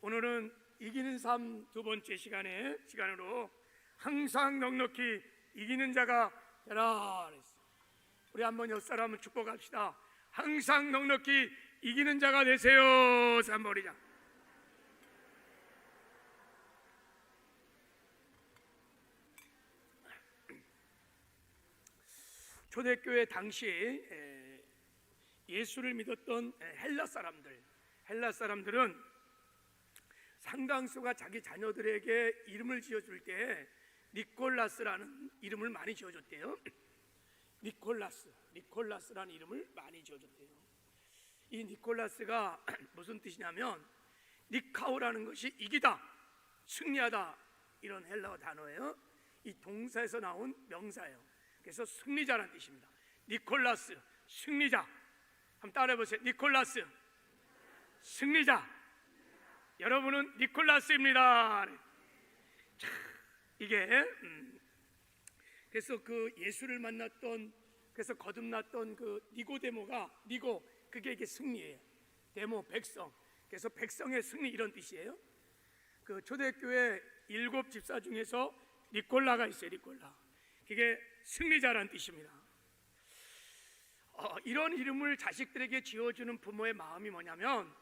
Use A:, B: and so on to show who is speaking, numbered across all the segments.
A: 오늘은 이기는 삶 두 번째 시간으로 항상 넉넉히 이기는 자가 되라 그랬어요. 우리 한번 옆 사람을 축복합시다. 항상 넉넉히 이기는 자가 되세요. 한번 초대교회 당시 예수를 믿었던 헬라 사람들은 상당수가 자기 자녀들에게 이름을 지어줄 때 니콜라스라는 이름을 많이 지어줬대요. 니콜라스라는 이름을 많이 지어줬대요. 이 니콜라스가 무슨 뜻이냐면 니카오라는 것이 이기다, 승리하다 이런 헬라어 단어예요. 이 동사에서 나온 명사예요. 그래서 승리자라는 뜻입니다. 니콜라스, 승리자. 한번 따라해보세요. 니콜라스, 승리자. 여러분은 니콜라스입니다. 자, 이게 그래서 그 예수를 만났던, 그래서 거듭났던 그 니고데모가, 그게 이게 승리예요. 데모, 백성. 그래서 백성의 승리 이런 뜻이에요. 그 초대교회 7 집사 중에서 니콜라가 있어요. 니콜라. 그게 승리자라는 뜻입니다. 이런 이름을 자식들에게 지어주는 부모의 마음이 뭐냐면,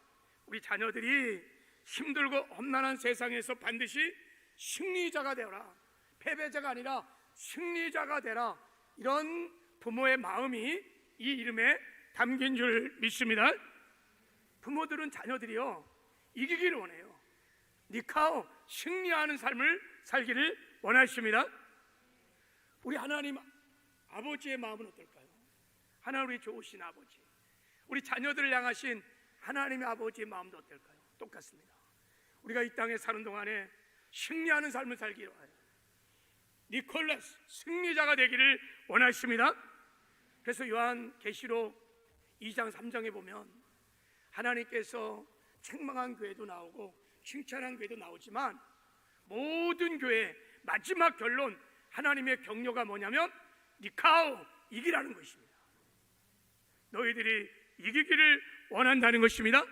A: 우리 자녀들이 힘들고 험난한 세상에서 반드시 승리자가 되어라, 패배자가 아니라 승리자가 되라, 이런 부모의 마음이 이 이름에 담긴 줄 믿습니다. 부모들은 자녀들이요 이기기를 원해요. 니카오, 승리하는 삶을 살기를 원하십니다. 우리 하나님 아버지의 마음은 어떨까요? 하나님 우리 좋으신 아버지, 우리 자녀들을 향하신 하나님의 아버지의 마음도 어떨까요? 똑같습니다. 우리가 이 땅에 사는 동안에 승리하는 삶을 살기를 원해요. 니콜라스, 승리자가 되기를 원하십니다. 그래서 요한계시록 2장 3장에 보면 하나님께서 책망한 교회도 나오고 칭찬한 교회도 나오지만 모든 교회의 마지막 결론, 하나님의 격려가 뭐냐면 니카오, 이기라는 것입니다. 너희들이 이기기를 원한다는 것입니다.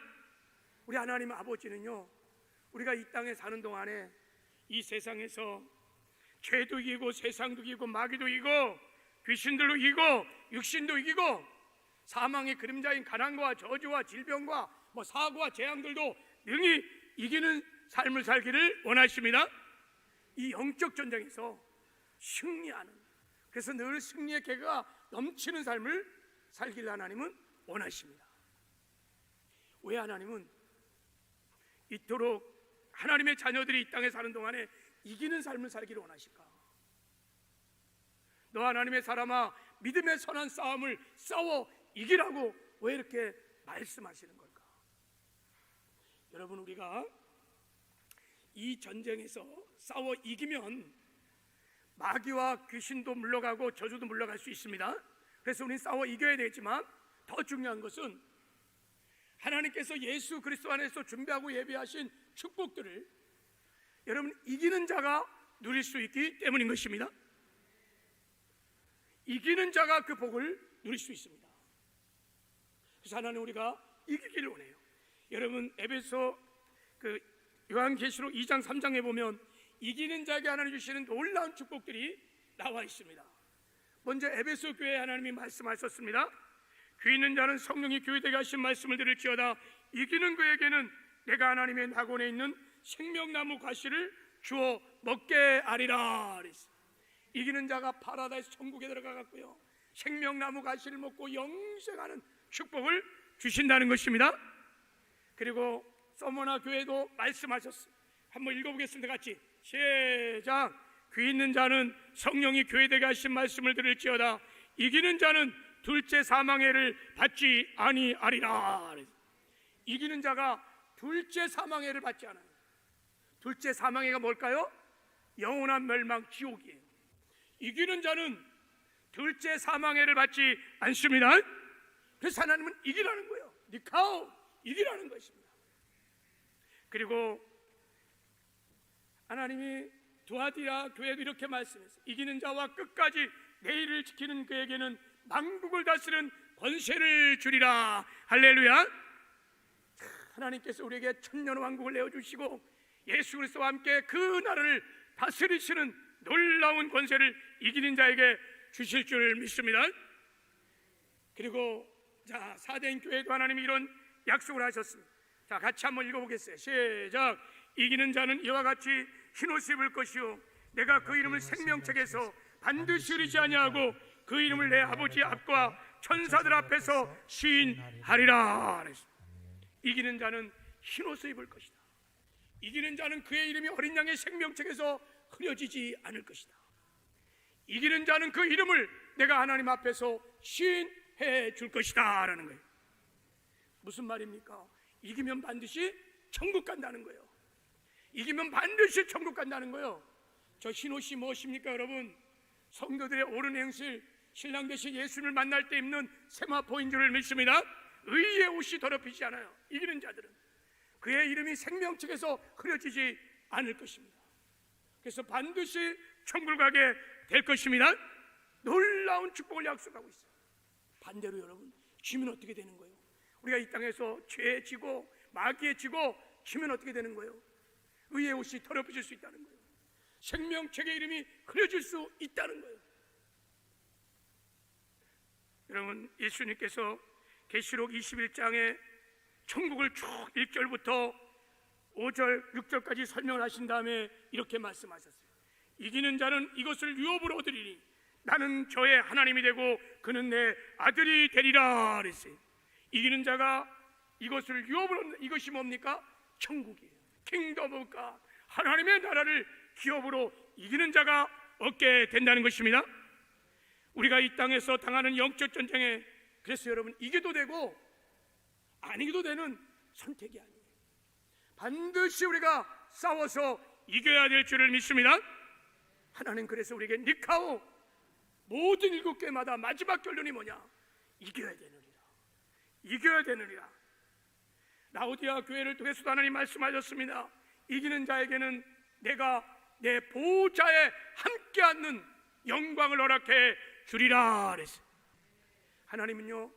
A: 우리 하나님 아버지는요, 우리가 이 땅에 사는 동안에 이 세상에서 죄도 이기고 세상도 이기고 마귀도 이기고 귀신들도 이기고 육신도 이기고 사망의 그림자인 가난과 저주와 질병과 사고와 재앙들도 능히 이기는 삶을 살기를 원하십니다. 이 영적 전쟁에서 승리하는, 그래서 늘 승리의 계가 넘치는 삶을 살기를 하나님은 원하십니다. 왜 하나님은 이토록 하나님의 자녀들이 이 땅에 사는 동안에 이기는 삶을 살기를 원하실까? 너 하나님의 사람아, 믿음의 선한 싸움을 싸워 이기라고 왜 이렇게 말씀하시는 걸까? 여러분, 우리가 이 전쟁에서 싸워 이기면 마귀와 귀신도 물러가고 저주도 물러갈 수 있습니다. 그래서 우리는 싸워 이겨야 되지만 더 중요한 것은 하나님께서 예수 그리스도 안에서 준비하고 예비하신 축복들을 여러분 이기는 자가 누릴 수 있기 때문인 것입니다. 이기는 자가 그 복을 누릴 수 있습니다. 그래서 하나님 우리가 이기기를 원해요. 여러분 에베소 요한계시록 2장 3장에 보면 이기는 자에게 하나님 주시는 놀라운 축복들이 나와 있습니다. 먼저 에베소 교회에 하나님이 말씀하셨습니다. 귀 있는 자는 성령이 교회되게 하신 말씀을 들을지어다. 이기는 그에게는 내가 하나님의 낙원에 있는 생명나무 가시를 주어 먹게 하리라. 이기는 자가 파라다이스 천국에 들어가갔고요, 생명나무 가시를 먹고 영생하는 축복을 주신다는 것입니다. 그리고 서머나 교회도 말씀하셨어요. 한번 읽어보겠습니다. 같이 시작. 귀 있는 자는 성령이 교회되게 하신 말씀을 들을지어다. 이기는 자는 둘째 사망의 해를 받지 아니하리라. 이기는 자가 둘째 사망의 해를 받지 않아요. 둘째 사망의 해가 뭘까요? 영원한 멸망, 지옥이에요. 이기는 자는 둘째 사망의 해를 받지 않습니다. 그래서 하나님은 이기라는 거예요. 니카오, 이기라는 것입니다. 그리고 하나님이 두아디라 교회도 이렇게 말씀했어요. 이기는 자와 끝까지 내일을 지키는 그에게는 만국을 다스리는 권세를 주리라. 할렐루야. 하나님께서 우리에게 천년왕국을 내어주시고 예수 그리스도와 함께 그 나라를 다스리시는 놀라운 권세를 이기는 자에게 주실 줄 믿습니다. 그리고 자, 사대인 교회도 하나님이 이런 약속을 하셨습니다. 자, 같이 한번 읽어보겠어요. 시작. 이기는 자는 이와 같이 흰옷을 입을 것이요 내가 그 이름을 생명책에서 반드시 잃지 아니하고 그 이름을 내 아버지 앞과 천사들 앞에서 시인하리라. 이기는 자는 흰옷을 입을 것이다. 이기는 자는 그의 이름이 어린 양의 생명책에서 흐려지지 않을 것이다. 이기는 자는 그 이름을 내가 하나님 앞에서 시인해 줄 것이다 라는 거예요. 무슨 말입니까? 이기면 반드시 천국 간다는 거예요. 이기면 반드시 천국 간다는 거예요. 저 흰옷이 무엇입니까 여러분? 성도들의 옳은 행실, 신랑 되신 예수님을 만날 때 입는 세마포인 줄을 믿습니다. 의의 옷이 더럽히지 않아요. 이기는 자들은 그의 이름이 생명책에서 흐려지지 않을 것입니다. 그래서 반드시 천국을 가게 될 것입니다. 놀라운 축복을 약속하고 있어요. 반대로 여러분, 지면 어떻게 되는 거예요? 우리가 이 땅에서 죄에 지고 마귀에 지고 지면 어떻게 되는 거예요? 의의 옷이 더럽혀질 수 있다는 거예요. 생명책의 이름이 흐려질 수 있다는 거예요. 여러분, 예수님께서 계시록 21장에 천국을 쭉 1절부터 5절, 6절까지 설명을 하신 다음에 이렇게 말씀하셨어요. 이기는 자는 이것을 유업으로 얻으리니 나는 저의 하나님이 되고 그는 내 아들이 되리라 그랬어요. 이기는 자가 이것을 유업으로 얻는, 이것이 뭡니까? 천국이에요. 킹덤 오브 갓, 하나님의 나라를 기업으로 이기는 자가 얻게 된다는 것입니다. 우리가 이 땅에서 당하는 영적 전쟁에 그래서 여러분 이기도 되고 아니기도 되는 선택이 아니에요. 반드시 우리가 싸워서 이겨야 될 줄을 믿습니다. 하나님 그래서 우리에게 니카오 모든 7개마다 마지막 결론이 뭐냐? 이겨야 되느니라. 이겨야 되느니라. 라오디아 교회를 통해서도 하나님 말씀하셨습니다. 이기는 자에게는 내가 내 보호자에 함께 앉는 영광을 허락해 주리라 그랬어요. 하나님은요,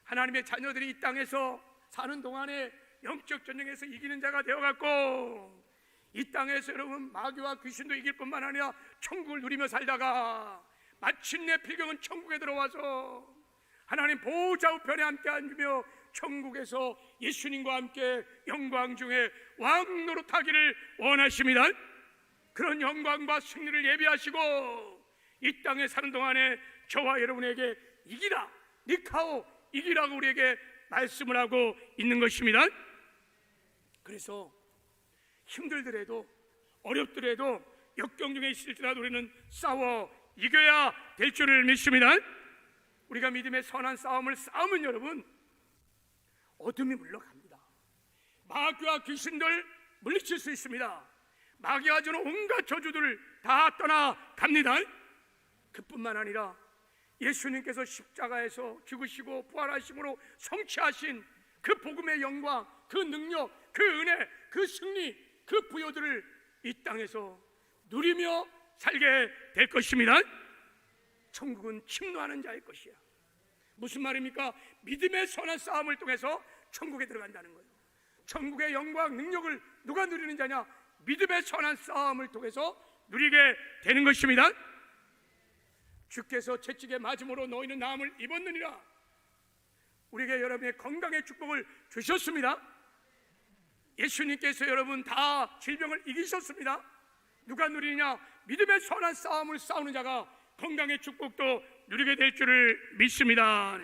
A: 하나님의 자녀들이 이 땅에서 사는 동안에 영적 전쟁에서 이기는 자가 되어갖고 이 땅에서 여러분 마귀와 귀신도 이길 뿐만 아니라 천국을 누리며 살다가 마침내 필경은 천국에 들어와서 하나님 보호자 우편에 함께 앉으며 천국에서 예수님과 함께 영광 중에 왕 노릇하기를 원하십니다. 그런 영광과 승리를 예비하시고 이 땅에 사는 동안에 저와 여러분에게 이기라, 니카오 이기라고 우리에게 말씀을 하고 있는 것입니다. 그래서 힘들더라도 어렵더라도 역경 중에 있을지라도 우리는 싸워 이겨야 될 줄을 믿습니다. 우리가 믿음의 선한 싸움을 싸우면 여러분 어둠이 물러갑니다. 마귀와 귀신들 물리칠 수 있습니다. 마귀가 주는 온갖 저주들을 다 떠나갑니다. 그뿐만 아니라 예수님께서 십자가에서 죽으시고 부활하심으로 성취하신 그 복음의 영광, 그 능력, 그 은혜, 그 승리, 그 부여들을 이 땅에서 누리며 살게 될 것입니다. 천국은 침노하는 자의 것이야. 무슨 말입니까? 믿음의 선한 싸움을 통해서 천국에 들어간다는 거예요. 천국의 영광, 능력을 누가 누리는 자냐? 믿음의 선한 싸움을 통해서 누리게 되는 것입니다. 주께서 채찍에 맞음으로 너희는 나음을 입었느니라. 우리에게 여러분의 건강의 축복을 주셨습니다. 예수님께서 여러분 다 질병을 이기셨습니다. 누가 누리느냐? 믿음의 선한 싸움을 싸우는 자가 건강의 축복도 누리게 될 줄을 믿습니다.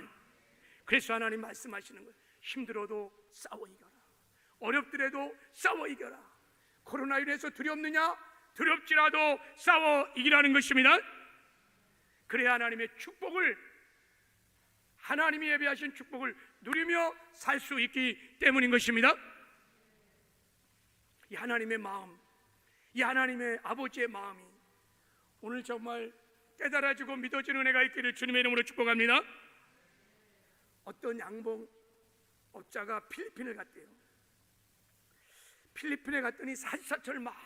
A: 그래서 하나님 말씀하시는 거예요. 힘들어도 싸워 이겨라. 어렵더라도 싸워 이겨라. 코로나19에서 두렵느냐? 두렵지라도 싸워 이기라는 것입니다. 그래야 하나님의 축복을, 하나님이 예비하신 축복을 누리며 살 수 있기 때문인 것입니다. 이 하나님의 마음, 이 하나님의 아버지의 마음이 오늘 정말 깨달아지고 믿어지는 은혜가 있기를 주님의 이름으로 축복합니다. 어떤 양봉업자가 필리핀을 갔대요. 필리핀에 갔더니 사시사철 막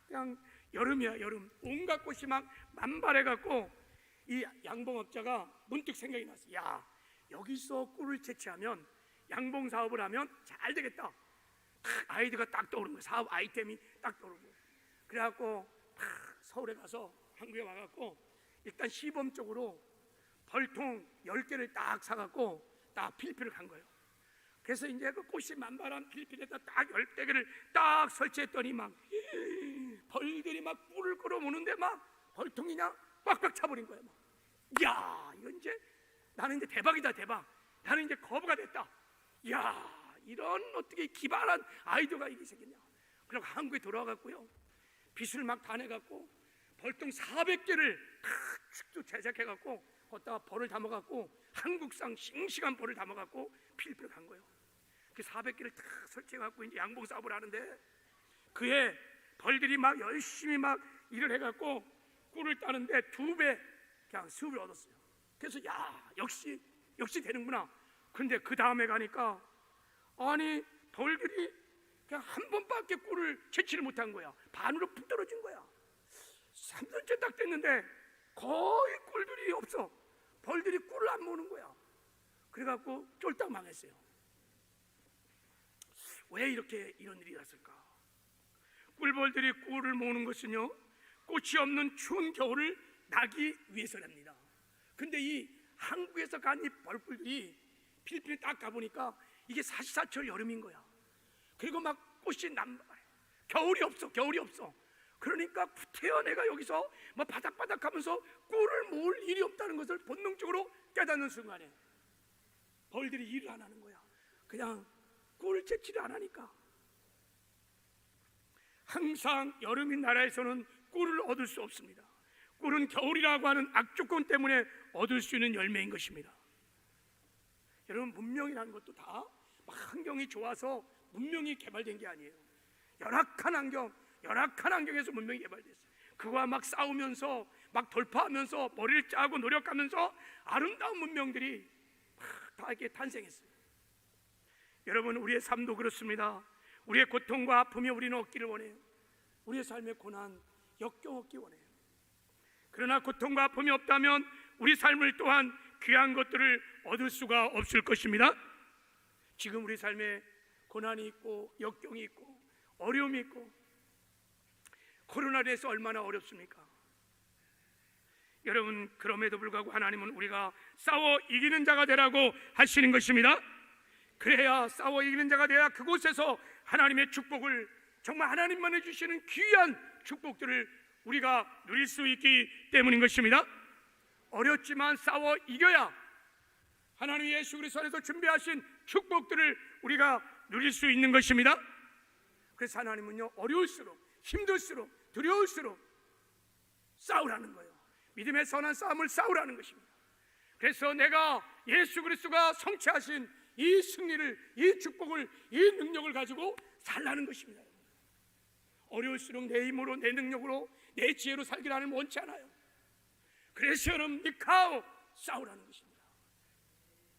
A: 그냥 여름이야 여름, 온갖 꽃이 막 만발해갖고 이 양봉업자가 문득 생각이 났어요. 야, 여기서 꿀을 채취하면 양봉 사업을 하면 잘 되겠다. 아이디어가 딱 떠오르는 거예요. 사업 아이템이 딱 떠오르는 거예요. 그래갖고 서울에 가서 한국에 와갖고 일단 시범적으로 벌통 10개를 딱 사갖고 딱 필리핀을 간 거예요. 그래서 이제 그 꽃이 만발한 필리핀에다 딱 10개를 딱 설치했더니 막 벌들이 막 꿀을 끌어모는데 막 벌통이냐 꽉꽉 차버린 거예요. 막. 야, 이거 이제 나는 이제 대박이다, 대박. 나는 이제 거부가 됐다. 야, 이런 어떻게 기발한 아이디어가 이게 생겼냐. 그리고 한국에 돌아와갖고요, 빚을 막 다 내갖고 벌통 400개를 축도 제작해갖고 거기다가 벌을 담아갖고 한국상 싱싱한 벌을 담아갖고 필리핀을 간 거예요. 그 400개를 다 설치해갖고 이제 양봉 사업을 하는데 그해 벌들이 막 열심히 막 일을 해갖고 꿀을 따는데 2배 그냥 수입을 얻었어요. 그래서 야, 역시 되는구나. 근데 그 다음에 가니까 아니 벌들이 그냥 한 번밖에 꿀을 채취를 못한 거야. 반으로 푹 떨어진 거야. 3년째 딱 됐는데 거의 꿀들이 없어. 벌들이 꿀을 안 모으는 거야. 그래갖고 쫄딱 망했어요. 왜 이렇게 이런 일이 났을까? 꿀벌들이 꿀을 모으는 것은요, 꽃이 없는 추운 겨울을 나기 위해서랍니다. 근데 이 한국에서 간 이 벌꿀들이 필리핀에 딱 가보니까 이게 사시사철 여름인 거야. 그리고 막 꽃이 남발해. 겨울이 없어. 그러니까 구태여 내가 여기서 막 바닥바닥하면서 꿀을 모을 일이 없다는 것을 본능적으로 깨닫는 순간에 벌들이 일을 안 하는 거야. 그냥 꿀을 채취를 안 하니까. 항상 여름인 나라에서는 꿀을 얻을 수 없습니다. 꿀은 겨울이라고 하는 악조건 때문에 얻을 수 있는 열매인 것입니다. 여러분, 문명이라는 것도 다 막 환경이 좋아서 문명이 개발된 게 아니에요. 열악한 환경에서 문명이 개발됐어요. 그거와 막 싸우면서 막 돌파하면서 머리를 짜고 노력하면서 아름다운 문명들이 다 이렇게 탄생했어요. 여러분, 우리의 삶도 그렇습니다. 우리의 고통과 아픔이 우리는 얻기를 원해요. 우리의 삶의 고난, 역경 얻기 원해요. 그러나 고통과 아픔이 없다면 우리 삶을 또한 귀한 것들을 얻을 수가 없을 것입니다. 지금 우리 삶에 고난이 있고 역경이 있고 어려움이 있고 코로나로 해서 얼마나 어렵습니까? 여러분, 그럼에도 불구하고 하나님은 우리가 싸워 이기는 자가 되라고 하시는 것입니다. 그래야 싸워 이기는 자가 돼야 그곳에서 하나님의 축복을, 정말 하나님만이 주시는 귀한 축복들을 우리가 누릴 수 있기 때문인 것입니다. 어렵지만 싸워 이겨야 하나님 예수 그리스도 안에서 준비하신 축복들을 우리가 누릴 수 있는 것입니다. 그래서 하나님은요, 어려울수록, 힘들수록, 두려울수록 싸우라는 거예요. 믿음의 선한 싸움을 싸우라는 것입니다. 그래서 내가 예수 그리스도가 성취하신 이 승리를, 이 축복을, 이 능력을 가지고 살라는 것입니다. 어려울수록 내 힘으로, 내 능력으로, 내 지혜로 살기를 하나님 원치 않아요. 그래서 여러분, 니카오 싸우라는 것입니다.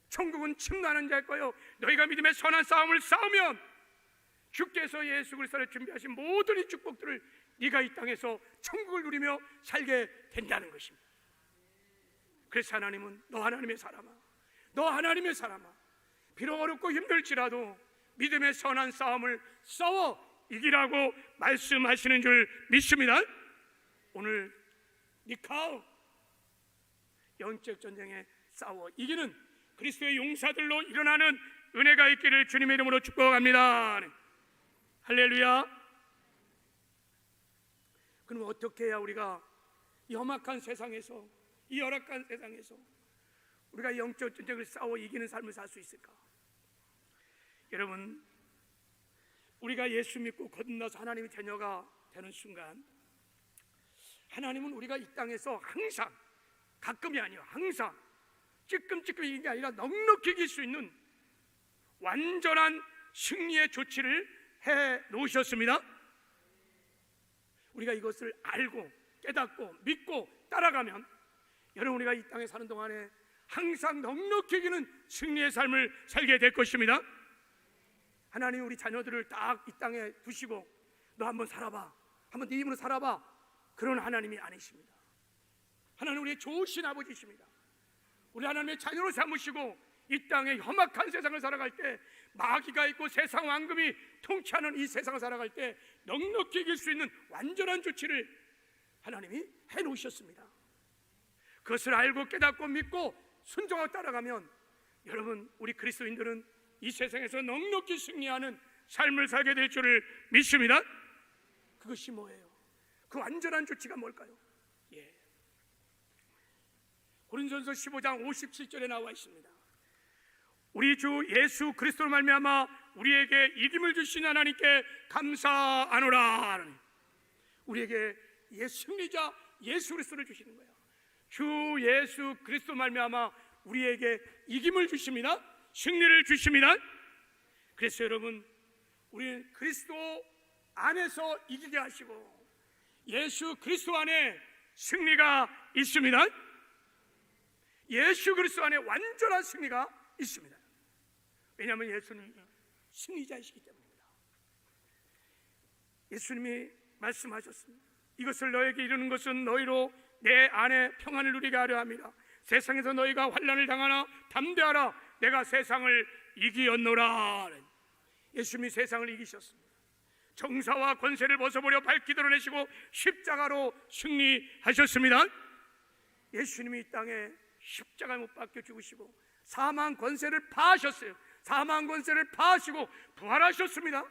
A: 천국은 침노하는 자일 거예요. 너희가 믿음의 선한 싸움을 싸우면 주께서 예수 그리스도를 준비하신 모든 이 축복들을 네가 이 땅에서 천국을 누리며 살게 된다는 것입니다. 그래서 하나님은 너 하나님의 사람아, 비록 어렵고 힘들지라도 믿음의 선한 싸움을 싸워 이기라고 말씀하시는 줄 믿습니다. 오늘 니카오, 영적 전쟁에 싸워 이기는 그리스도의 용사들로 일어나는 은혜가 있기를 주님의 이름으로 축복합니다. 할렐루야. 그럼 어떻게 해야 우리가 이 험악한 세상에서, 이 열악한 세상에서 우리가 영적 전쟁을 싸워 이기는 삶을 살 수 있을까? 여러분, 우리가 예수 믿고 거듭나서 하나님의 자녀가 되는 순간 하나님은 우리가 이 땅에서 항상, 가끔이 아니라 항상 찔끔찔끔 이긴 게 아니라 넉넉히 이길 수 있는 완전한 승리의 조치를 해 놓으셨습니다. 우리가 이것을 알고 깨닫고 믿고 따라가면 여러분, 우리가 이 땅에 사는 동안에 항상 넉넉히 이기는 승리의 삶을 살게 될 것입니다. 하나님 우리 자녀들을 딱 이 땅에 두시고 너 한번 살아봐, 한번 네 힘으로 살아봐, 그런 하나님이 아니십니다. 하나님 우리의 좋으신 아버지십니다. 우리 하나님의 자녀로 삼으시고 이 땅의 험악한 세상을 살아갈 때 마귀가 있고 세상 왕금이 통치하는 이 세상을 살아갈 때 넉넉히 이길 수 있는 완전한 조치를 하나님이 해놓으셨습니다. 그것을 알고 깨닫고 믿고 순종하고 따라가면 여러분, 우리 그리스도인들은 이 세상에서 넉넉히 승리하는 삶을 살게 될 줄을 믿습니다. 그것이 뭐예요? 그 완전한 조치가 뭘까요? 고린도전서 15장 57절에 나와 있습니다. 우리 주 예수 그리스도로 말미암아 우리에게 이김을 주신 하나님께 감사하노라. 우리에게 승리자 예수 그리스도를 주시는 거예요. 주 예수 그리스도 말미암아 우리에게 이김을 주십니다. 승리를 주십니다. 그래서 여러분, 우리는 그리스도 안에서 이기게 하시고 예수 그리스도 안에 승리가 있습니다. 예수 그리스도 안에 완전한 승리가 있습니다. 왜냐하면 예수님이 승리자이시기 때문입니다. 예수님이 말씀하셨습니다. 이것을 너에게 이루는 것은 너희로 내 안에 평안을 누리게 하려 함이라. 세상에서 너희가 환난을 당하나 담대하라. 내가 세상을 이기었노라. 예수님이 세상을 이기셨습니다. 정사와 권세를 벗어버려 밝히 드러내시고 십자가로 승리하셨습니다. 예수님이 이 땅에 십자가에 못 박혀 죽으시고 사망 권세를 파하셨어요. 사망 권세를 파하시고 부활하셨습니다.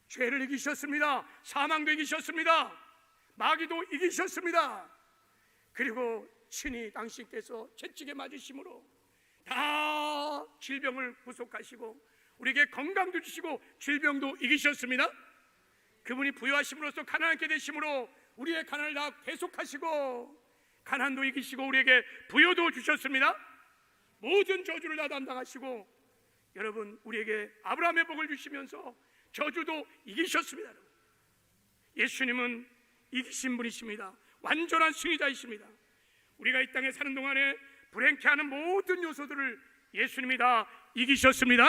A: 죄를 이기셨습니다. 사망도 이기셨습니다. 마귀도 이기셨습니다. 그리고 친히 당신께서 채찍에 맞으심으로 다 질병을 구속하시고 우리에게 건강도 주시고 질병도 이기셨습니다. 그분이 부유하심으로써 가난하게 되심으로 우리의 가난을 다 계속하시고 가난도 이기시고 우리에게 부여도 주셨습니다. 모든 저주를 다 담당하시고 여러분, 우리에게 아브라함의 복을 주시면서 저주도 이기셨습니다. 예수님은 이기신 분이십니다. 완전한 승리자이십니다. 우리가 이 땅에 사는 동안에 불행케 하는 모든 요소들을 예수님이 다 이기셨습니다.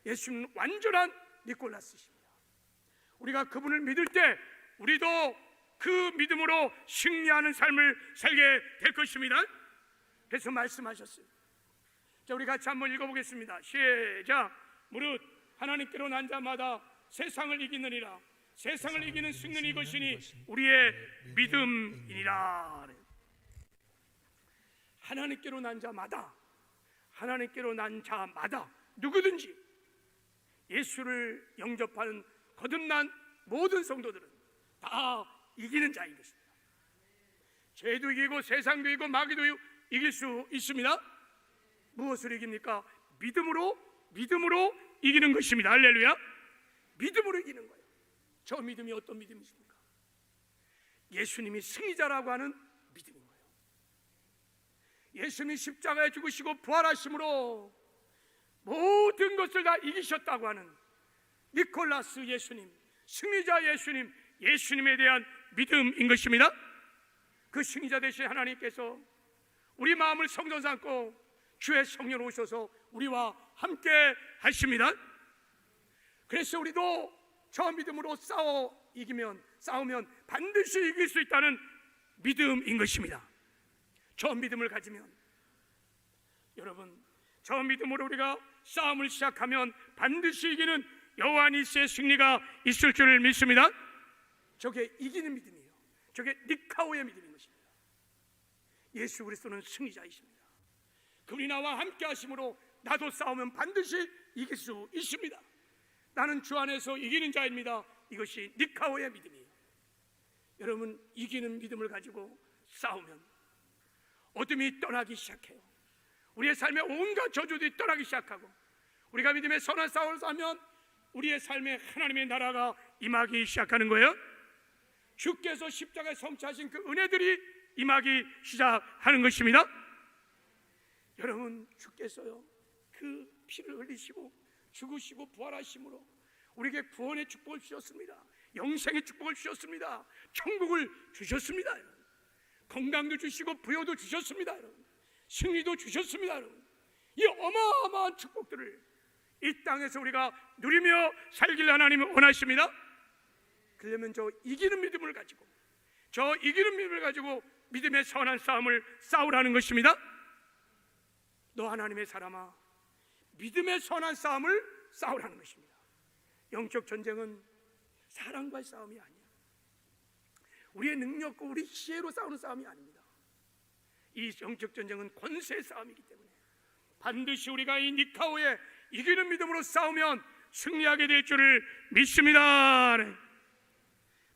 A: 예수님은 완전한 니콜라스십니다. 우리가 그분을 믿을 때 우리도 그 믿음으로 승리하는 삶을 살게 될 것입니다. 그래서 말씀하셨어요. 자, 우리 같이 한번 읽어보겠습니다. 시작. 무릇 하나님께로 난 자마다 세상을 이기느니라. 세상을 이기는 승리는 이것이니 우리의 믿음이니라. 하나님께로 난 자마다, 하나님께로 난 자마다 누구든지 예수를 영접하는 거듭난 모든 성도들은 다 이기는 자인 것입니다. 죄도 이기고 세상도 이기고 마귀도 이길 수 있습니다. 무엇을 이깁니까? 믿음으로 이기는 것입니다. 할렐루야. 믿음으로 이기는 거예요. 저 믿음이 어떤 믿음이십니까? 예수님이 승리자라고 하는 믿음인 거예요. 예수님이 십자가에 죽으시고 부활하심으로 모든 것을 다 이기셨다고 하는 니콜라스 예수님, 승리자 예수님, 예수님에 대한 믿음인 것입니다. 그 승리자 되신 하나님께서 우리 마음을 성전 삼고 주의 성령 오셔서 우리와 함께 하십니다. 그래서 우리도 저 믿음으로 싸우면 반드시 이길 수 있다는 믿음인 것입니다. 저 믿음을 가지면 여러분, 저 믿음으로 우리가 싸움을 시작하면 반드시 이기는 여호와 니스의 승리가 있을 줄을 믿습니다. 저게 이기는 믿음이에요. 저게 니카오의 믿음인 것입니다. 예수 그리스도는 승리자이십니다. 그분이 나와 함께 하심으로 나도 싸우면 반드시 이길 수 있습니다. 나는 주 안에서 이기는 자입니다. 이것이 니카오의 믿음이에요. 여러분, 이기는 믿음을 가지고 싸우면 어둠이 떠나기 시작해요. 우리의 삶에 온갖 저주들이 떠나기 시작하고 우리가 믿음의 선한 싸움을 싸면 우리의 삶에 하나님의 나라가 임하기 시작하는 거예요. 주께서 십자가에 성취하신 그 은혜들이 임하기 시작하는 것입니다. 여러분, 주께서요 그 피를 흘리시고 죽으시고 부활하심으로 우리에게 구원의 축복을 주셨습니다. 영생의 축복을 주셨습니다. 천국을 주셨습니다. 여러분. 건강도 주시고 부여도 주셨습니다. 여러분. 승리도 주셨습니다. 여러분. 이 어마어마한 축복들을 이 땅에서 우리가 누리며 살길 하나님은 원하십니다. 그러면 저 이기는 믿음을 가지고 믿음의 선한 싸움을 싸우라는 것입니다. 너 하나님의 사람아, 믿음의 선한 싸움을 싸우라는 것입니다. 영적 전쟁은 사람과의 싸움이 아니에요. 우리의 능력과 우리 지혜로 싸우는 싸움이 아닙니다. 이 영적 전쟁은 권세의 싸움이기 때문에 반드시 우리가 이 니카오에 이기는 믿음으로 싸우면 승리하게 될 줄을 믿습니다.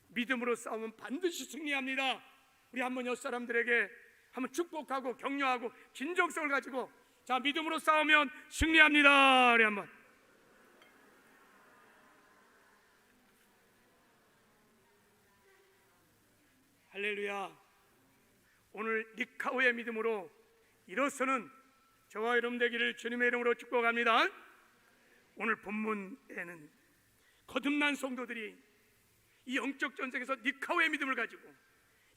A: 믿음으로 싸우면 반드시 승리합니다. 우리 한번 옆 사람들에게 한번 축복하고 격려하고 진정성을 가지고 자, 믿음으로 싸우면 승리합니다. 우리 한번. 할렐루야. 오늘 니카오의 믿음으로 일어서는 저와 여러분 되기를 주님의 이름으로 축복합니다. 오늘 본문에는 거듭난 성도들이 이 영적 전쟁에서 니카오의 믿음을 가지고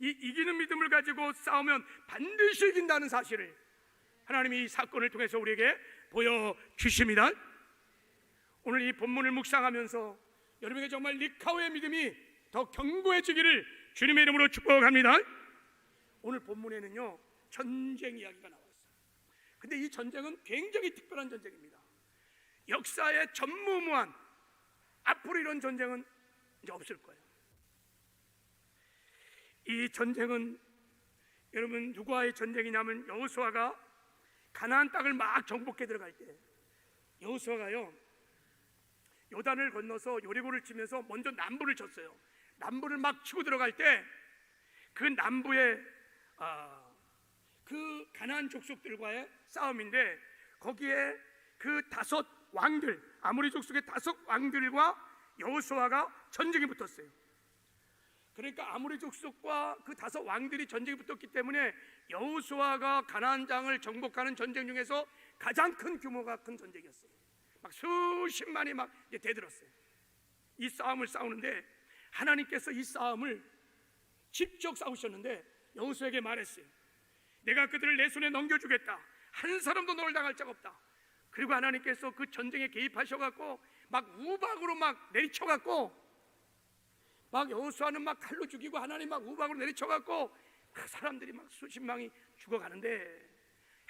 A: 이 이기는 믿음을 가지고 싸우면 반드시 이긴다는 사실을 하나님이 이 사건을 통해서 우리에게 보여주십니다. 오늘 이 본문을 묵상하면서 여러분에게 정말 니카오의 믿음이 더 견고해지기를 주님의 이름으로 축복합니다. 오늘 본문에는요 전쟁 이야기가 나왔어요. 근데 이 전쟁은 굉장히 특별한 전쟁입니다. 역사에 전무후무한 앞으로 이런 전쟁은 이제 없을 거예요. 이 전쟁은 여러분 누구와의 전쟁이냐면 여호수아가 가나안 땅을 막 정복해 들어갈 때 여호수아가요 요단을 건너서 여리고를 치면서 먼저 남부를 쳤어요. 남부를 막 치고 들어갈 때 그 남부에 그 가나안 족속들과의 싸움인데 거기에 그 5 왕들 아모리 족속의 5 왕들과 여호수아가 전쟁이 붙었어요. 그러니까 아모리 족속과 그 5 왕들이 전쟁이 붙었기 때문에 여호수아가 가나안 땅을 정복하는 전쟁 중에서 가장 큰 규모가 큰 전쟁이었어요. 막 수십만이 막 대들었어요. 이 싸움을 싸우는데 하나님께서 이 싸움을 직접 싸우셨는데 여호수아에게 말했어요. 내가 그들을 내 손에 넘겨주겠다. 한 사람도 너를 당할 자가 없다. 그리고 하나님께서 그 전쟁에 개입하셔갖고 막 우박으로 막 내리쳐갖고 막 여호수아는 막 칼로 죽이고 하나님 막 우박으로 내리쳐갖고 그 사람들이 막 수십명이 죽어가는데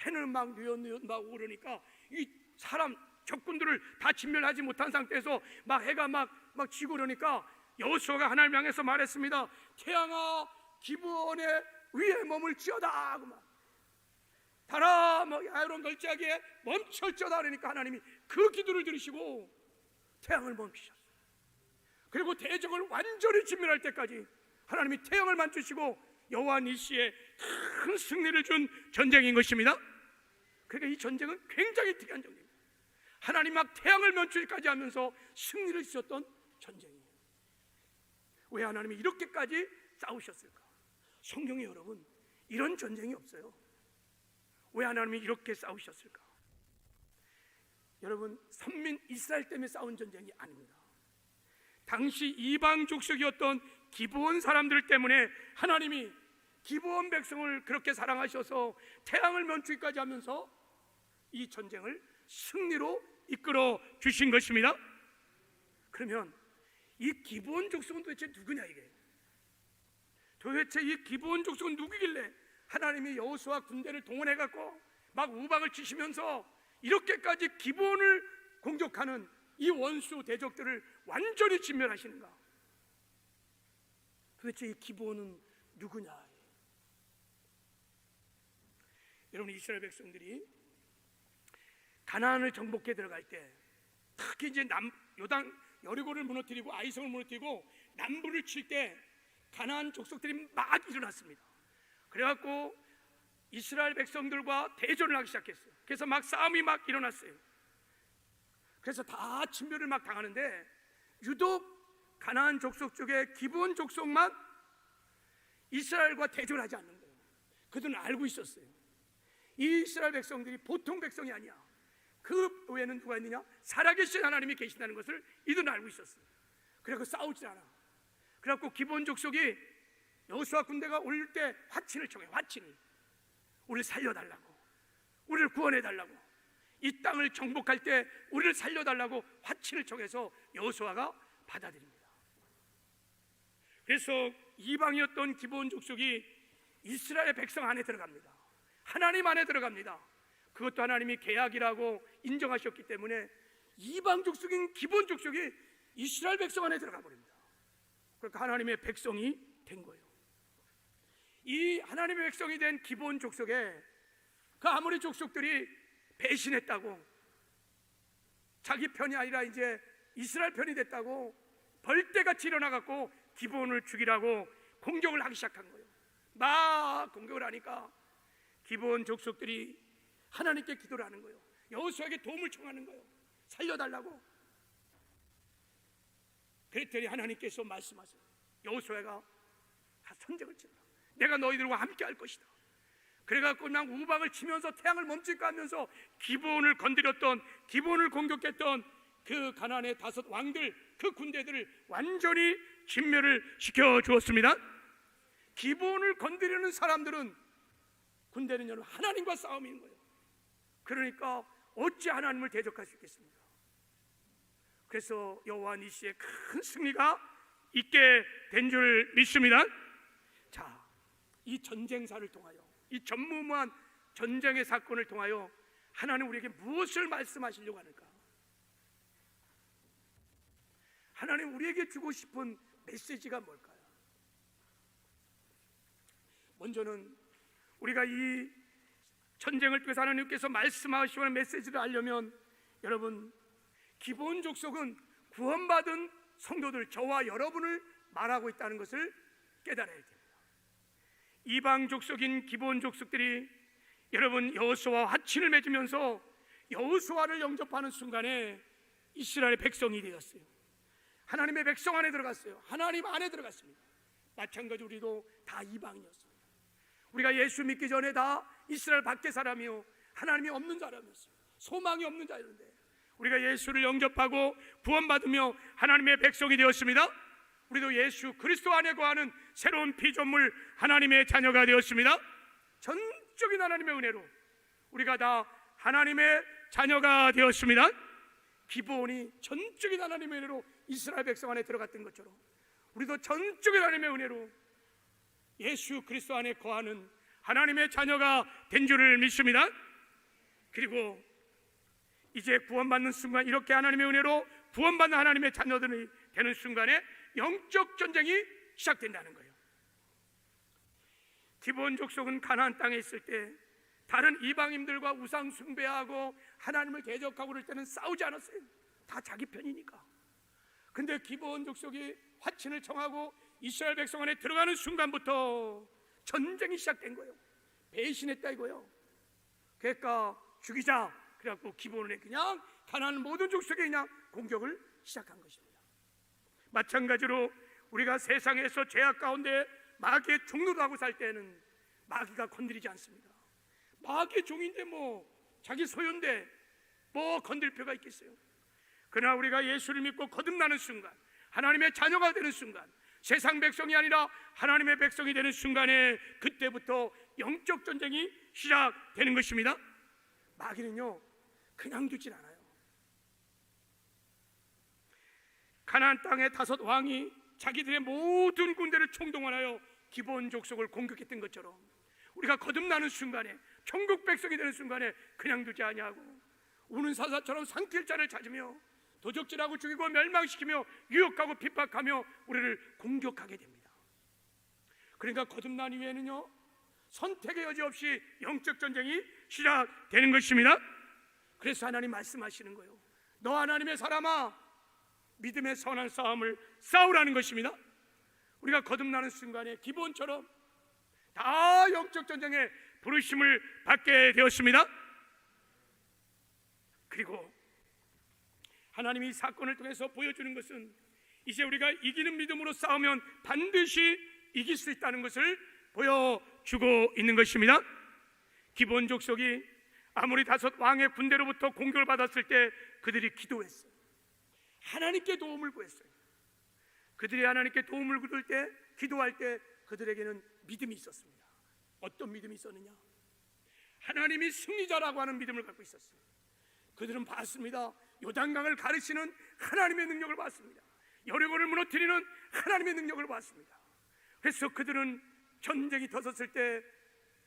A: 해는 막 뉘엿뉘엿 막 오르니까 이 사람 적군들을 다 진멸하지 못한 상태에서 막 해가 막 지고 그러니까 여호수아가 하나님 향해서 말했습니다. 태양아 기브온의 위에 머물지어다 하고 막 달아 야이론 걸작에 멈출지어다 그러니까 하나님이 그 기도를 들으시고 태양을 멈추셨어요. 그리고 대적을 완전히 진멸할 때까지 하나님이 태양을 멈추시고 여호와 니시에 큰 승리를 준 전쟁인 것입니다. 그러니까 이 전쟁은 굉장히 특이한 전쟁입니다. 하나님 막 태양을 멈추기까지 하면서 승리를 주셨던 전쟁이에요. 왜 하나님이 이렇게까지 싸우셨을까? 성경에 여러분 이런 전쟁이 없어요. 왜 하나님이 이렇게 싸우셨을까? 여러분 선민 이스라엘 때문에 싸운 전쟁이 아닙니다. 당시 이방 족속이었던 기브온 사람들 때문에 하나님이 기브온 백성을 그렇게 사랑하셔서 태양을 멈추기까지 하면서 이 전쟁을 승리로 이끌어 주신 것입니다. 그러면 이 기브온 족속은 도대체 누구냐 이게? 도대체 이 기브온 족속은 누구길래 하나님이 여호수아 군대를 동원해 갖고 막 우박을 치시면서 이렇게까지 기브온을 공격하는 이 원수 대적들을 완전히 진멸하시는가? 도대체 이 기브온은 누구냐? 여러분 이스라엘 백성들이 가나안을 정복해 들어갈 때 특히 이제 요단 여리고를 무너뜨리고 아이성을 무너뜨리고 남부를 칠 때 가나안 족속들이 막 일어났습니다. 그래갖고 이스라엘 백성들과 대전을 하기 시작했어요. 그래서 막 싸움이 막 일어났어요. 그래서 다 진멸을 막 당하는데 유독 가나안 족속 쪽에 기브온 족속만 이스라엘과 대전을 하지 않는 거예요. 그들은 알고 있었어요. 이 이스라엘 백성들이 보통 백성이 아니야. 그 외에는 누가 있느냐? 살아계신 하나님이 계신다는 것을 이들은 알고 있었어요. 그래서 싸우지 않아. 그래갖고 기브온 족속이 여호수아 군대가 올 때 화친을 청해. 화친을 우리를 살려달라고, 우리를 구원해달라고, 이 땅을 정복할 때 우리를 살려달라고 화친을 청해서 여호수아가 받아들입니다. 그래서 이방이었던 기브온 족속이 이스라엘 백성 안에 들어갑니다. 하나님 안에 들어갑니다. 그것도 하나님이 계약이라고 인정하셨기 때문에 이방 족속인 기본 족속이 이스라엘 백성 안에 들어가 버립니다. 그러니까 하나님의 백성이 된 거예요. 이 하나님의 백성이 된 기본 족속에 그 아모리 족속들이 배신했다고, 자기 편이 아니라 이제 이스라엘 편이 됐다고 벌떼같이 일어나갖고 기본을 죽이라고 공격을 하기 시작한 거예요. 막 공격을 하니까 기본 족속들이 하나님께 기도를 하는 거예요. 여호수아에게 도움을 청하는 거예요. 살려달라고. 그랬더니 하나님께서 말씀하세요. 여호수아가 다 선택을 치라. 내가 너희들과 함께 할 것이다. 그래갖고 그냥 우박을 치면서 태양을 멈출까 하면서 기본을 건드렸던, 기본을 공격했던 그 가나안의 5 왕들, 그 군대들을 완전히 진멸을 시켜 주었습니다. 기본을 건드리는 사람들은, 군대는 하나님과 싸움인 거예요. 그러니까 어찌 하나님을 대적할 수 있겠습니까? 그래서 여호와 니시의 큰 승리가 있게 된 줄 믿습니다. 자, 이 전쟁사를 통하여, 이 전무후무한 전쟁의 사건을 통하여 하나님 우리에게 무엇을 말씀하시려고 하는가? 하나님 우리에게 주고 싶은 메시지가 뭘까요? 먼저는 우리가 이 전쟁을 통해서 하나님께서 말씀하시는 메시지를 알려면, 여러분, 기본 족속은 구원받은 성도들, 저와 여러분을 말하고 있다는 것을 깨달아야 됩니다. 이방 족속인 기본 족속들이 여러분 여호수아와 화친을 맺으면서 여호수아를 영접하는 순간에 이스라엘의 백성이 되었어요. 하나님의 백성 안에 들어갔어요. 하나님 안에 들어갔습니다. 마찬가지로 우리도 다 이방이었습니다. 우리가 예수 믿기 전에 다 이스라엘 밖의 사람이요, 하나님이 없는 사람이었어요. 소망이 없는 자였는데 우리가 예수를 영접하고 구원받으며 하나님의 백성이 되었습니다. 우리도 예수 그리스도 안에 거하는 새로운 피조물, 하나님의 자녀가 되었습니다. 전적인 하나님의 은혜로 우리가 다 하나님의 자녀가 되었습니다. 기본이 전적인 하나님의 은혜로 이스라엘 백성 안에 들어갔던 것처럼 우리도 전적인 하나님의 은혜로 예수 그리스도 안에 거하는 하나님의 자녀가 된 줄을 믿습니다. 그리고 이제 구원받는 순간, 이렇게 하나님의 은혜로 구원받는 하나님의 자녀들이 되는 순간에 영적 전쟁이 시작된다는 거예요. 기본 족속은 가나안 땅에 있을 때 다른 이방인들과 우상 숭배하고 하나님을 대적하고 그럴 때는 싸우지 않았어요. 다 자기 편이니까. 근데 기본 족속이 화친을 청하고 이스라엘 백성 안에 들어가는 순간부터 전쟁이 시작된 거예요. 배신했다 이거예요. 그러니까 죽이자. 그래갖고 기본에 그냥 가나안 모든 족속에 그냥 공격을 시작한 것입니다. 마찬가지로 우리가 세상에서 죄악 가운데 마귀의 종노릇 하고 살 때는 마귀가 건드리지 않습니다. 마귀의 종인데 뭐 자기 소유인데 뭐 건드릴 필요가 있겠어요? 그러나 우리가 예수를 믿고 거듭나는 순간, 하나님의 자녀가 되는 순간, 세상 백성이 아니라 하나님의 백성이 되는 순간에 그때부터 영적 전쟁이 시작되는 것입니다. 마귀는요 그냥 두질 않아요. 가나안 땅의 5 왕이 자기들의 모든 군대를 총동원하여 기본 족속을 공격했던 것처럼 우리가 거듭나는 순간에, 천국 백성이 되는 순간에 그냥 두지 아니하고 우는 사자처럼 삼킬 자를 찾으며 도적질하고 죽이고 멸망시키며 유혹하고 핍박하며 우리를 공격하게 됩니다. 그러니까 거듭난 이후에는요 선택의 여지 없이 영적 전쟁이 시작되는 것입니다. 그래서 하나님 말씀하시는 거예요. 너 하나님의 사람아, 믿음의 선한 싸움을 싸우라는 것입니다. 우리가 거듭나는 순간에 기본처럼 다 영적 전쟁에 부르심을 받게 되었습니다. 그리고 하나님이 이 사건을 통해서 보여주는 것은 이제 우리가 이기는 믿음으로 싸우면 반드시 이길 수 있다는 것을 보여주고 있는 것입니다. 기본 족속이 아무리 5 왕의 군대로부터 공격을 받았을 때 그들이 기도했어요. 하나님께 도움을 구했어요. 그들이 하나님께 도움을 구할 때, 기도할 때 그들에게는 믿음이 있었습니다. 어떤 믿음이 있었느냐? 하나님이 승리자라고 하는 믿음을 갖고 있었어요. 그들은 봤습니다. 요단강을 가르치는 하나님의 능력을 봤습니다. 여리고를 무너뜨리는 하나님의 능력을 봤습니다. 그래서 그들은 전쟁이 터졌을 때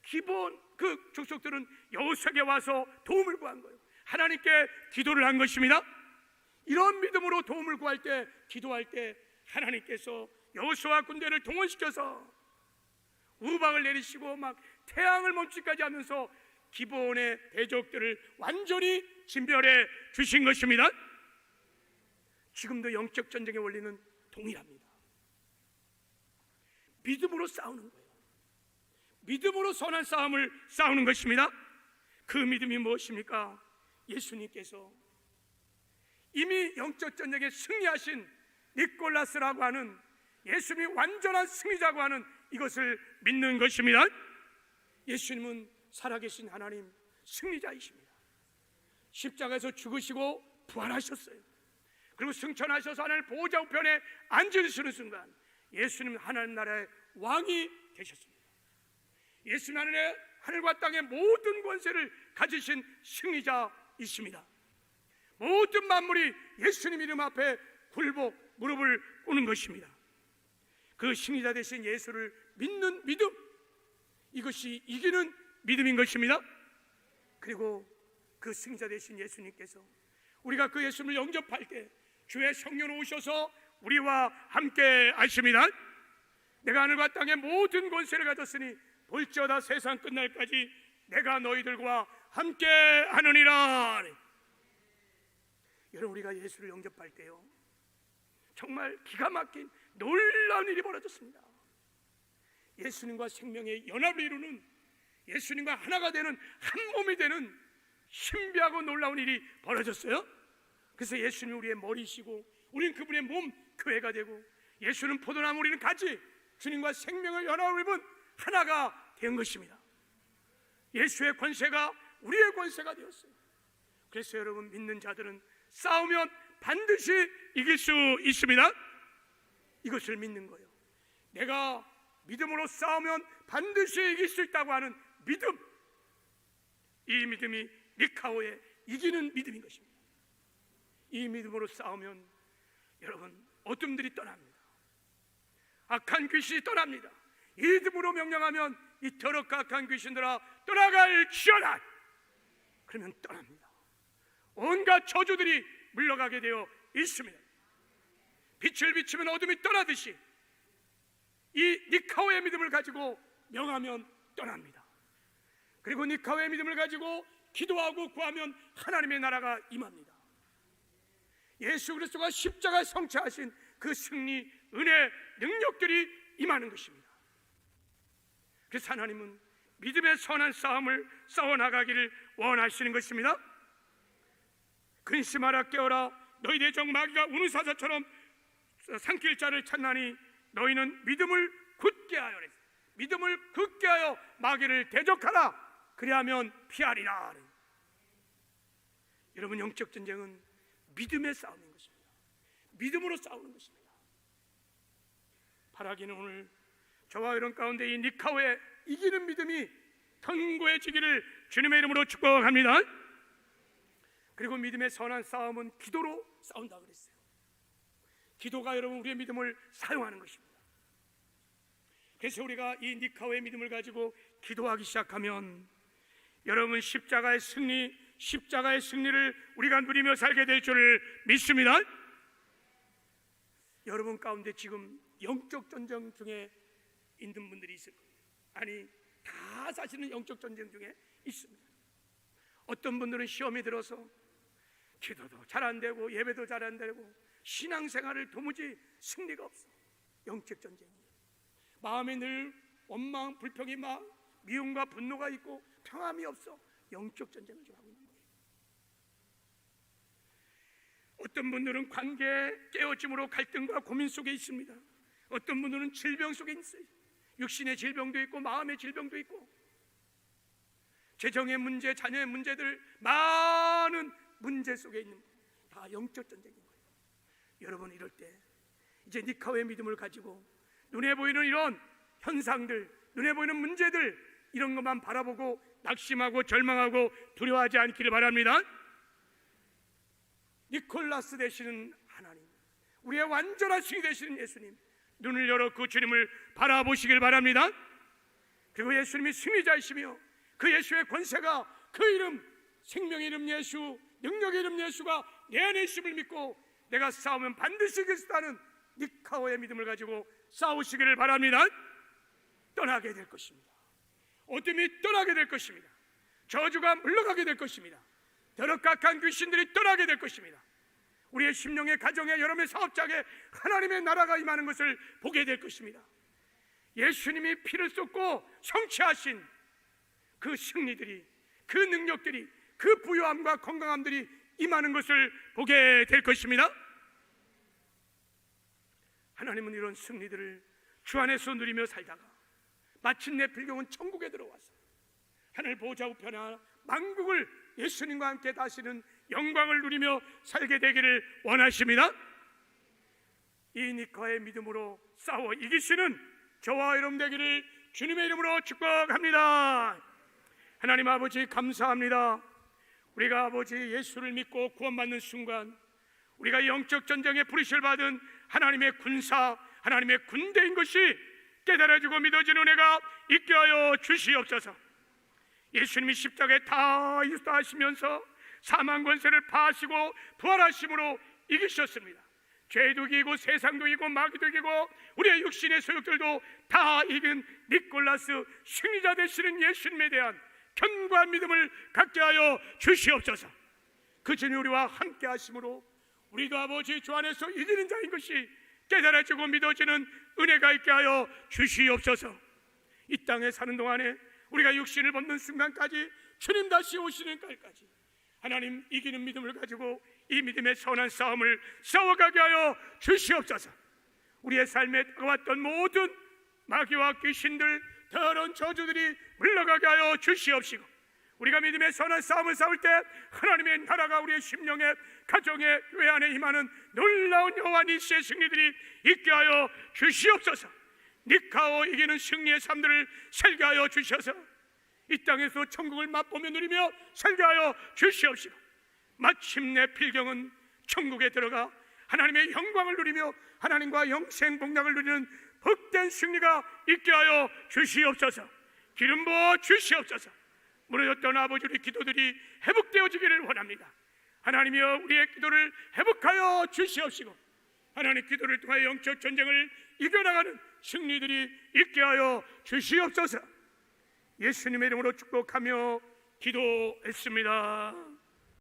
A: 기본 그 족속들은 여호수아에게 와서 도움을 구한 거예요. 하나님께 기도를 한 것입니다. 이런 믿음으로 도움을 구할 때, 기도할 때 하나님께서 여호수아 군대를 동원시켜서 우박을 내리시고 막 태양을 멈추기까지 하면서 기브온의 대적들을 완전히 진멸해 주신 것입니다. 지금도 영적 전쟁의 원리는 동일합니다. 믿음으로 싸우는 거예요. 믿음으로 선한 싸움을 싸우는 것입니다. 그 믿음이 무엇입니까? 예수님께서 이미 영적 전쟁에 승리하신 니콜라스라고 하는, 예수님이 완전한 승리자고 하는 이것을 믿는 것입니다. 예수님은 살아계신 하나님, 승리자이십니다. 십자가에서 죽으시고 부활하셨어요. 그리고 승천하셔서 하나님 보호자 우편에 앉으시는 순간 예수님은 하나님 나라의 왕이 되셨습니다. 예수는 하늘과 땅의 모든 권세를 가지신 승리자이십니다. 모든 만물이 예수님 이름 앞에 굴복 무릎을 꿇는 것입니다. 그 승리자 되신 예수를 믿는 믿음, 이것이 이기는 믿음인 것입니다. 그리고 그 승리자 되신 예수님께서 우리가 그 예수님을 영접할 때 주의 성령 오셔서 우리와 함께 하십니다. 내가 하늘과 땅의 모든 권세를 가졌으니 볼지어다 세상 끝날까지 내가 너희들과 함께 하느니라. 여러분, 우리가 예수를 영접할 때요, 정말 기가 막힌 놀라운 일이 벌어졌습니다. 예수님과 생명의 연합을 이루는, 예수님과 하나가 되는, 한 몸이 되는 신비하고 놀라운 일이 벌어졌어요. 그래서 예수님이 우리의 머리시고 우리는 그분의 몸, 교회가 되고, 예수는 포도나무, 우리는 가지, 주님과 생명의 연합을 입은 하나가 된 것입니다. 예수의 권세가 우리의 권세가 되었어요. 그래서 여러분, 믿는 자들은 싸우면 반드시 이길 수 있습니다. 이것을 믿는 거예요. 내가 믿음으로 싸우면 반드시 이길 수 있다고 하는 믿음, 이 믿음이 니카오의 이기는 믿음인 것입니다. 이 믿음으로 싸우면 여러분, 어둠들이 떠납니다. 악한 귀신이 떠납니다. 이 믿음으로 명령하면 이 더럽고 악한 귀신들아 떠나갈지어다, 그러면 떠납니다. 온갖 저주들이 물러가게 되어 있습니다. 빛을 비추면 어둠이 떠나듯이 이 니카오의 믿음을 가지고 명하면 떠납니다. 그리고 니카오의 믿음을 가지고 기도하고 구하면 하나님의 나라가 임합니다. 예수 그리스도가 십자가에 성취하신 그 승리, 은혜, 능력들이 임하는 것입니다. 그래서 하나님은 믿음의 선한 싸움을 싸워나가기를 원하시는 것입니다. 근심하라, 깨어라, 너희 대적 마귀가 우는 사자처럼 삼킬 자를 찾나니 너희는 믿음을 굳게 하여, 믿음을 굳게 하여 마귀를 대적하라, 그리하면 피하리라. 여러분, 영적 전쟁은 믿음의 싸움인 것입니다. 믿음으로 싸우는 것입니다. 바라기는 오늘 저와 여러분 가운데 이 니카오의 이기는 믿음이 견고해지기를 주님의 이름으로 축복합니다. 그리고 믿음의 선한 싸움은 기도로 싸운다 그랬어요. 기도가 여러분 우리의 믿음을 사용하는 것입니다. 그래서 우리가 이 니카오의 믿음을 가지고 기도하기 시작하면 여러분 십자가의 승리를 우리가 누리며 살게 될 줄을 믿습니다. 여러분 가운데 지금 영적 전쟁 중에 있는 분들이 있을 거예요. 아니, 다 사실은 영적 전쟁 중에 있습니다. 어떤 분들은 시험이 들어서 기도도 잘 안 되고 예배도 잘 안 되고 신앙생활을 도무지 승리가 없어. 영적 전쟁이에요. 마음에 늘 원망, 불평이 막 미움과 분노가 있고 평안이 없어. 영적 전쟁을 좀 하고 있는 거예요. 어떤 분들은 관계 깨어짐으로 갈등과 고민 속에 있습니다. 어떤 분들은 질병 속에 있어요. 육신의 질병도 있고 마음의 질병도 있고 재정의 문제, 자녀의 문제들, 많은 문제 속에 있는, 다 영적 전쟁인 거예요. 여러분, 이럴 때 이제 니카오의 믿음을 가지고 눈에 보이는 이런 현상들, 눈에 보이는 문제들, 이런 것만 바라보고 낙심하고 절망하고 두려워하지 않기를 바랍니다. 니콜라스 되시는 하나님, 우리의 완전한 신이 되시는 예수님, 눈을 열어 그 주님을 바라보시길 바랍니다. 그리고 예수님이 승리자이시며 그 예수의 권세가, 그 이름, 생명의 이름 예수, 능력의 이름 예수가 내 안에 있음을 믿고 내가 싸우면 반드시 이기겠다는 니카오의 믿음을 가지고 싸우시기를 바랍니다. 떠나게 될 것입니다. 어둠이 떠나게 될 것입니다. 저주가 물러가게 될 것입니다. 더럽각한 귀신들이 떠나게 될 것입니다. 우리의 심령의 가정에, 여러분의 사업장에 하나님의 나라가 임하는 것을 보게 될 것입니다. 예수님이 피를 쏟고 성취하신 그 승리들이, 그 능력들이, 그 부유함과 건강함들이 임하는 것을 보게 될 것입니다. 하나님은 이런 승리들을 주 안에서 누리며 살다가 마침내 필경은 천국에 들어와서 하늘 보좌 우편에 만국을 예수님과 함께 다시는 영광을 누리며 살게 되기를 원하십니다. 이 니카의 믿음으로 싸워 이기시는 저와 여러분 되기를 주님의 이름으로 축복합니다. 하나님 아버지 감사합니다. 우리가 아버지 예수를 믿고 구원받는 순간 우리가 영적 전쟁에 부르심을 받은 하나님의 군사, 하나님의 군대인 것이 깨달아지고 믿어지는 은혜가 있게 하여 주시옵소서. 예수님이 십자가에 다 이루시면서 사망 권세를 파하시고 부활하심으로 이기셨습니다. 죄도 이기고 세상도 이기고 마귀도 이기고 우리의 육신의 소욕들도 다 이긴 니콜라스 승리자 되시는 예수님에 대한 견고한 믿음을 갖게 하여 주시옵소서. 그 주님 우리와 함께 하심으로 우리도 아버지 주 안에서 이기는 자인 것이 깨달아지고 믿어지는 은혜가 있게 하여 주시옵소서. 이 땅에 사는 동안에 우리가 육신을 벗는 순간까지 주님 다시 오시는 날까지 하나님 이기는 믿음을 가지고 이 믿음의 선한 싸움을 싸워가게 하여 주시옵소서. 우리의 삶에 다가왔던 모든 마귀와 귀신들, 더러운 저주들이 물러가게 하여 주시옵시고 우리가 믿음의 선한 싸움을 싸울 때 하나님의 나라가 우리의 심령에, 가정에, 교회 안에 임하는 놀라운 여호와 니시의 승리들이 있게 하여 주시옵소서. 니카오 이기는 승리의 삶들을 살게 하여 주셔서 이 땅에서 천국을 맛보며 누리며 살게 하여 주시옵시고 마침내 필경은 천국에 들어가 하나님의 영광을 누리며 하나님과 영생 복락을 누리는 복된 승리가 있게 하여 주시옵소서. 기름 부어 주시옵소서. 무너졌던 아버지 우리 기도들이 회복되어지기를 원합니다. 하나님이여 우리의 기도를 회복하여 주시옵시고 하나님 기도를 통하여 영적 전쟁을 이겨나가는 승리들이 있게 하여 주시옵소서. 예수님의 이름으로 축복하며 기도했습니다.